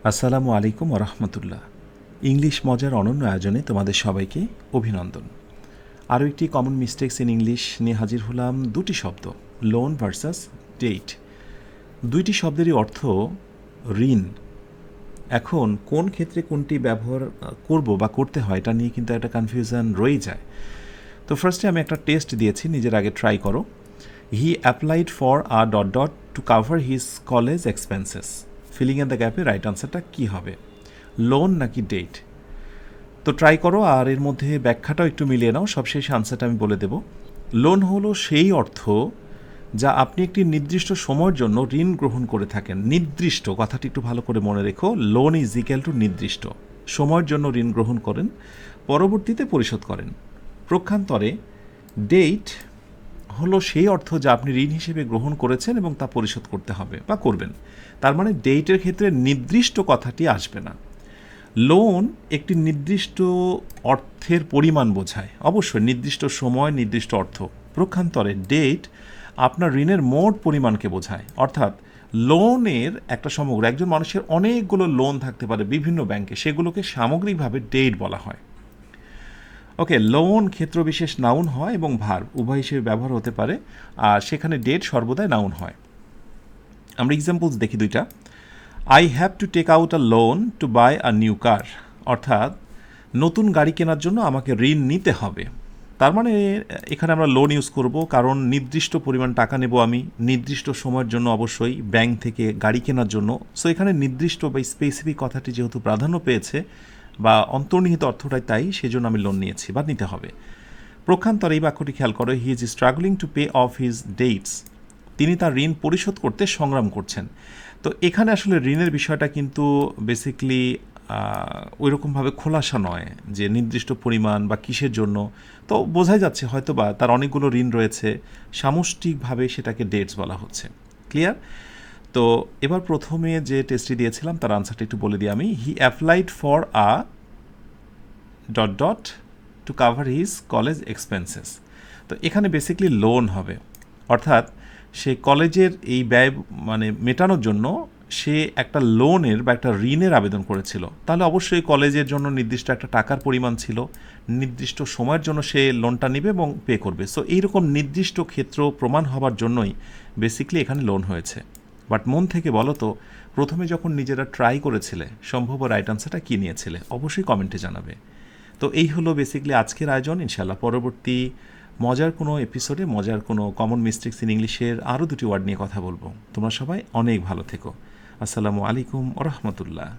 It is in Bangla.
আসসালামু আলাইকুম ওরহমতুল্লাহ। ইংলিশ মজার অনন্য আয়োজনে তোমাদের সবাইকে অভিনন্দন। আরও একটি কমন মিস্টেক্স ইন ইংলিশ নিয়ে হাজির হলাম। দুটি শব্দ, লোন ভার্সাস ডেট। দুইটি শব্দেরই অর্থ ঋণ। এখন কোন ক্ষেত্রে কোনটি ব্যবহার করব বা করতে হয় এটা নিয়ে কিন্তু একটা কনফিউশন রয়ে যায়। তো ফার্স্টে আমি একটা টেস্ট দিয়েছি, নিজের আগে ট্রাই করো। He applied for a dot dot to cover his college expenses. Filling in the গ্যাপে রাইট আনসারটা কী হবে, লোন নাকি ডেট? তো ট্রাই করো আর এর মধ্যে ব্যাখ্যাটাও একটু মিলিয়ে নাও। সবশেষে আনসারটা আমি বলে দেব। লোন হলো সেই অর্থ যা আপনি একটি নির্দিষ্ট সময়ের জন্য ঋণ গ্রহণ করে থাকেন। নির্দিষ্ট কথাটি একটু ভালো করে মনে রেখো, লোন ইজ ইকুয়াল টু নির্দিষ্ট সময়ের জন্য ঋণ গ্রহণ করেন, পরবর্তীতে পরিশোধ করেন। প্রক্ষান্তরে ডেট হলো সেই অর্থ যা আপনি ঋণ হিসেবে গ্রহণ করেছেন এবং তা পরিশোধ করতে হবে বা করবেন। তার মানে ডেটের ক্ষেত্রে নির্দিষ্ট কথাটি আসবে না। লোন একটি নির্দিষ্ট অর্থের পরিমাণ বোঝায়, অবশ্যই নির্দিষ্ট সময় নির্দিষ্ট অর্থ। প্রক্ষান্তরে ডেট আপনার ঋণের মোট পরিমাণকে বোঝায়। অর্থাৎ লোনের একটা সমগ্র, একজন মানুষের অনেকগুলো লোন থাকতে পারে বিভিন্ন ব্যাংকে, সেগুলোকে সামগ্রিকভাবে ডেট বলা হয়। ওকে, লোন ক্ষেত্রবিশেষ নাউন হয় এবং ভার্ব উভয় হিসেবে ব্যবহার হতে পারে, আর সেখানে ডেট সর্বদাই নাউন হয়। আমরা এক্সাম্পলস দেখি দুইটা। I have to take out a loan to buy a new car. অর্থাৎ নতুন গাড়ি কেনার জন্য আমাকে ঋণ নিতে হবে। তার মানে এখানে আমরা লোন ইউজ করব, কারণ নির্দিষ্ট পরিমাণ টাকা নেব আমি নির্দিষ্ট সময়ের জন্য, অবশ্যই ব্যাংক থেকে গাড়ি কেনার জন্য। সো এখানে নির্দিষ্ট বা স্পেসিফিক কথাটি যেহেতু প্রাধান্য পেয়েছে বা অন্তর্নিহিত অর্থটাই তাই, সেজন্য আমি লোন নিয়েছি বা নিতে হবে। প্রক্ষান্তরে এই বাক্যটি খেয়াল করো, he is struggling to pay off his dates. তিনি তার ঋণ পরিশোধ করতে সংগ্রাম করছেন। তো এখানে আসলে ঋণের বিষয়টা কিন্তু বেসিকলি ওই রকমভাবে খোলাসা নয় যে নির্দিষ্ট পরিমাণ বা কিসের জন্য। তো বোঝাই যাচ্ছে হয়তো বা তার অনেকগুলো ঋণ রয়েছে, সামষ্টিকভাবে সেটাকে ডেটস বলা হচ্ছে। ক্লিয়ার? তো এবার প্রথমে যে টেস্টটি দিয়েছিলাম তার আনসারটা একটু বলে দিই আমি। He applied for a dot dot to cover his college expenses. তো এখানে বেসিকলি লোন হবে, অর্থাৎ সে কলেজের এই ব্যয় মেটানোর জন্য সে একটা লোনের বা একটা ঋণের আবেদন করেছিল। তাহলে অবশ্যই কলেজের জন্য নির্দিষ্ট একটা টাকার পরিমাণ ছিল, নির্দিষ্ট সময়ের জন্য সে লোনটা নেবে এবং পে করবে। সো এইরকম নির্দিষ্ট ক্ষেত্র প্রমাণ হবার জন্যই বেসিকলি এখানে লোন হয়েছে। বাট মন থেকে বলো তো, প্রথমে যখন নিজেরা ট্রাই করেছিলে সম্ভব রাইট আনসারটা কী নিয়েছিলে, অবশ্যই কমেন্টে জানাবে। তো এই হলো বেসিকলি আজকের আয়োজন। ইনশাআল্লাহ পরবর্তী মজার কোনো এপিসোডে মজার কোনো কমন মিস্টেক্স ইন ইংলিশের আরও দুটি ওয়ার্ড নিয়ে কথা বলবো। তোমরা সবাই অনেক ভালো থেকো। আসসালামু আলাইকুম ওরহমতুল্লাহ।